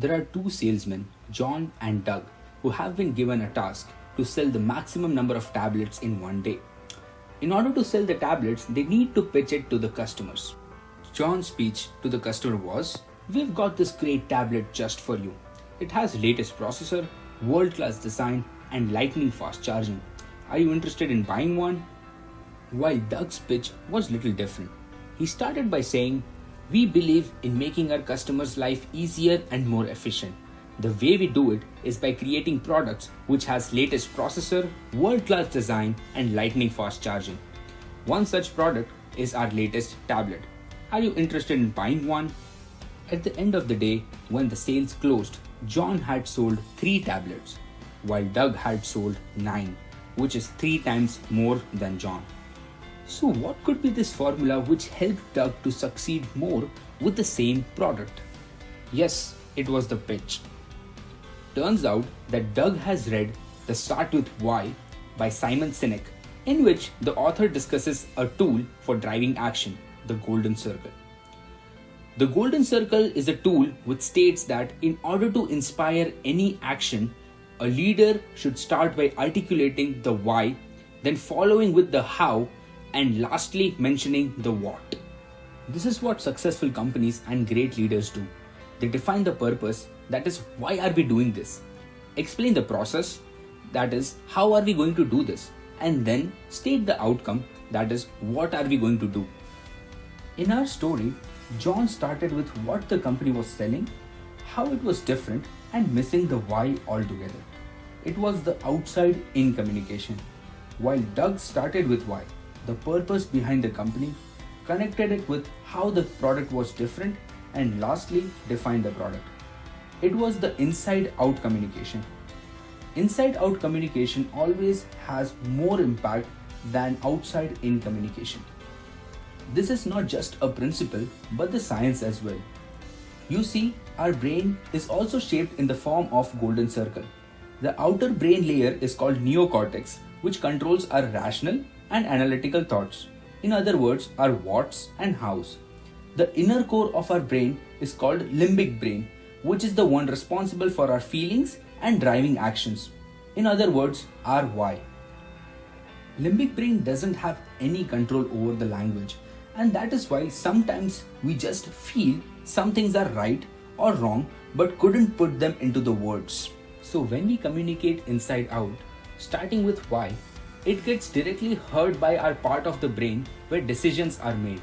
There are two salesmen, John and Doug, who have been given a task to sell the maximum number of tablets in one day. In order to sell the tablets, they need to pitch it to the customers. John's speech to the customer was, "We've got this great tablet just for you. It has latest processor, world-class design, and lightning fast charging. Are you interested in buying one?" While Doug's pitch was little different. He started by saying, "We believe in making our customers' life easier and more efficient. The way we do it is by creating products which has latest processor, world-class design, and lightning fast charging. One such product is our latest tablet. Are you interested in buying one?" At the end of the day, when the sales closed, John had sold 3 tablets, while Doug had sold 9, which is 3 times more than John. So what could be this formula which helped Doug to succeed more with the same product? Yes, it was the pitch. Turns out that Doug has read The Start With Why by Simon Sinek, in which the author discusses a tool for driving action, the Golden Circle. The Golden Circle is a tool which states that in order to inspire any action, a leader should start by articulating the why, then following with the how, and lastly mentioning the what. This is what successful companies and great leaders do. They define the purpose, that is, why are we doing this? Explain the process, that is, how are we going to do this? And then state the outcome, that is, what are we going to do? In our story, John started with what the company was selling, how it was different, and missing the why altogether. It was the outside in communication. While Doug started with why, the purpose behind the company, connected it with how the product was different, and lastly defined the product. It was the inside out communication. Inside out communication always has more impact than outside in communication. This is not just a principle but the science as well. You see, our brain is also shaped in the form of golden circle. The outer brain layer is called neocortex, which controls our rational and analytical thoughts. In other words, our whats and hows. The inner core of our brain is called limbic brain, which is the one responsible for our feelings and driving actions. In other words, our why. Limbic brain doesn't have any control over the language, and that is why sometimes we just feel some things are right or wrong but couldn't put them into the words. So when we communicate inside out, starting with why, it gets directly heard by our part of the brain where decisions are made.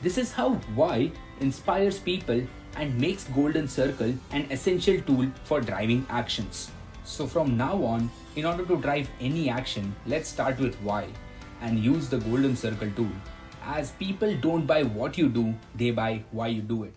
This is how why inspires people and makes Golden Circle an essential tool for driving actions. So from now on, in order to drive any action, let's start with why and use the Golden Circle tool, as people don't buy what you do, they buy why you do it.